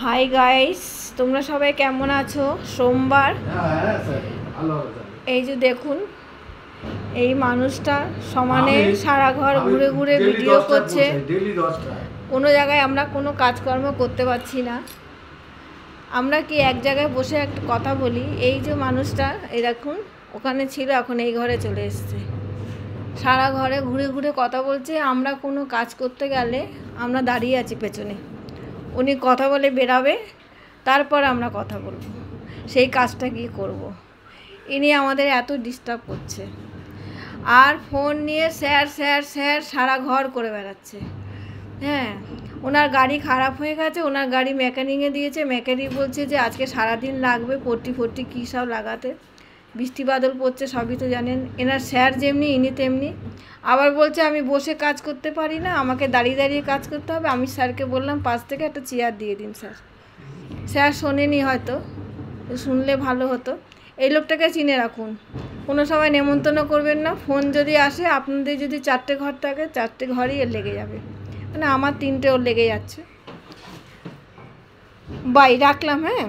Hi guys, তোমরা সবাই কেমন আছো? সোমবার এই যে দেখুন, এই মানুষটা সমানে সারা ঘর ঘুরে ঘুরে ভিডিও করছে। কোনো জায়গায় আমরা কোনো কাজকর্ম করতে পারছি না। আমরা কি এক জায়গায় বসে একটা কথা বলি? এই যে মানুষটা এই দেখুন, ওখানে ছিল, এখন এই ঘরে চলে এসছে। সারা ঘরে ঘুরে ঘুরে কথা বলছে। আমরা কোনো কাজ করতে গেলে আমরা দাঁড়িয়ে আছি পেছনে, উনি কথা বলে বেরাবে, তারপর আমরা কথা বলবো, সেই কাজটা কি করব। ইনি আমাদের এত ডিস্টার্ব করছে, আর ফোন নিয়ে স্যার স্যার স্যার সারা ঘর করে বেড়াচ্ছে। হ্যাঁ, ওনার গাড়ি খারাপ হয়ে গেছে, ওনার গাড়ি মেকানিকে দিয়েছে। মেকানিক বলছে যে আজকে সারাদিন লাগবে পট্টি ফট্টি কী সব লাগাতে। বৃষ্টি বাদল পড়ছে, সবই তো জানেন। এনার স্যার যেমনি ইনি তেমনি। আবার বলছে আমি বসে কাজ করতে পারি না, আমাকে দাঁড়িয়ে দাঁড়িয়ে কাজ করতে হবে। আমি স্যারকে বললাম পাশ থেকে একটা চেয়ার দিয়ে দিন। স্যার শোনেনি, হয়তো শুনলে ভালো হতো। এই লোকটাকে চিনে রাখুন, কোনো সময় নেমন্তন্ন করবেন না। ফোন যদি আসে, আপনাদের যদি 4টে ঘর থাকে, 4টে ঘরই এর লেগে যাবে। মানে আমার 3টে ওর লেগে যাচ্ছে। বাই, রাখলাম। হ্যাঁ।